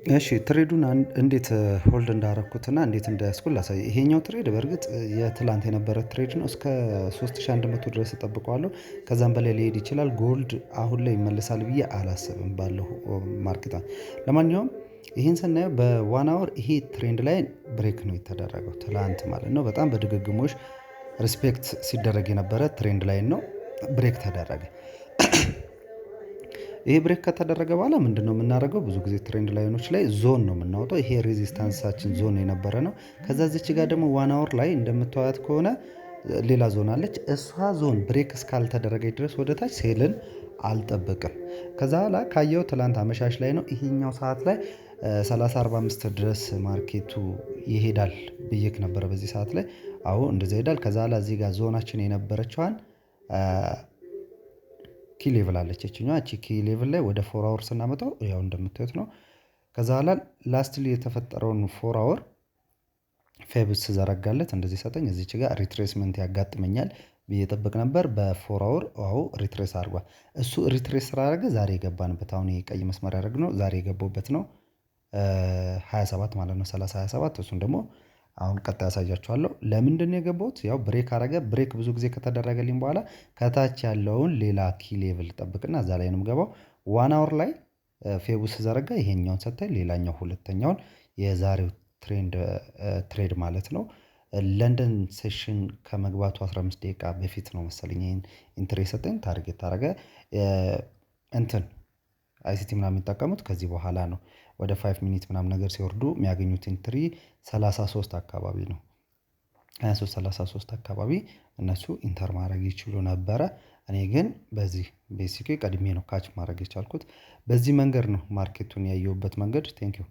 እሺ ትሬዱን እንዴት ሆልድ እንዳረኩትና እንዴት እንደያዝኩት ላሳይ። ይሄኛው ትሬድ በእርግጥ የትላንት የነበረ ትሬድ ነው። እስከ 3100 ድረስ እጠብቀዋለሁ። ከዛም በላይ ሊሄድ ይችላል። ጎልድ አሁን ላይ ይመለሳል ብዬ አላስብም ባለው ማርኬት። ለማንኛውም ይሄን ስናየው በዋን አወር ይሄ ትሬንድ ላይ ብሬክ ነው የተደረገው ትላንት ማለት ነው። በጣም በድግግሞሽ ሪስፔክት ሲደረግ የነበረ ትሬንድ ላይ ነው ብሬክ ተደረገ። ይሄ ብሬክ ከተደረገ በኋላ ምንድነው የምናደርገው? ብዙ ጊዜ ትሬንድ ላይኖች ላይ ዞን ነው የምናወጣው። ይሄ ሬዚስታንሳችን ዞን የነበረ ነው። ከዛ እዚች ጋር ደግሞ ዋን አወር ላይ እንደምታዩት ከሆነ ሌላ ዞን አለች። እሷ ዞን ብሬክ እስካልተደረገች ድረስ ወደ ታች ሴልን አልጠብቅም። ከዛ ኋላ ካየው ትላንት አመሻሽ ላይ ነው ይሄኛው ሰዓት ላይ 30:45 ድረስ ማርኬቱ ይሄዳል ብዬክ ነበረ። በዚህ ሰዓት ላይ አዎ እንደዛ ይሄዳል። ከዛ ኋላ እዚህ ጋር ዞናችን የነበረችዋን ኪ ሌቭል አለች እቺኛዋ እቺ ኪ ሌቭል ላይ ወደ 4 አወር ስናመጣው ያው እንደምታዩት ነው። ከዛ ኋላ ላስትሊ የተፈጠረውን 4 አወር ፌብስ ዘረጋለት እንደዚህ ሰጠኝ። እዚች ጋር ሪትሬስመንት ያጋጥመኛል ብዬ ጠብቅ ነበር። በ4 አወር አዎ ሪትሬስ አድርጓል። እሱ ሪትሬስ ስላደረገ ዛሬ የገባንበት አሁን ቀይ መስመር ያደረግነው ዛሬ የገባሁበት ነው። 27 ማለት ነው 30:27 እሱን ደግሞ አሁን ቀጣይ አሳያችኋለሁ። ለምንድነው የገባሁት? ያው ብሬክ አረገ። ብሬክ ብዙ ጊዜ ከተደረገልኝ በኋላ ከታች ያለውን ሌላ ኪ ሌቭል ጠብቅና እዛ ላይ ነው የምገባው። ዋን አወር ላይ ፌቡ ስዘረጋ ይሄኛውን ሰጥተኝ ሌላኛው ሁለተኛውን የዛሬው ትሬድ ማለት ነው። ለንደን ሴሽን ከመግባቱ 15 ደቂቃ በፊት ነው መሰለኝ ይሄን ኢንትሪ የሰጠኝ ታርጌት አረገ። እንትን አይሲቲ ምናምን የሚጠቀሙት ከዚህ በኋላ ነው። ወደ 5 ሚኒት ምናምን ነገር ሲወርዱ የሚያገኙት ኢንትሪ 33 አካባቢ ነው። 23:33 አካባቢ እነሱ ኢንተር ማድረግ ይችሉ ነበረ። እኔ ግን በዚህ ቤሲክሊ ቀድሜ ነው ካች ማድረግ የቻልኩት። በዚህ መንገድ ነው ማርኬቱን ያየሁበት መንገድ። ቴንኪው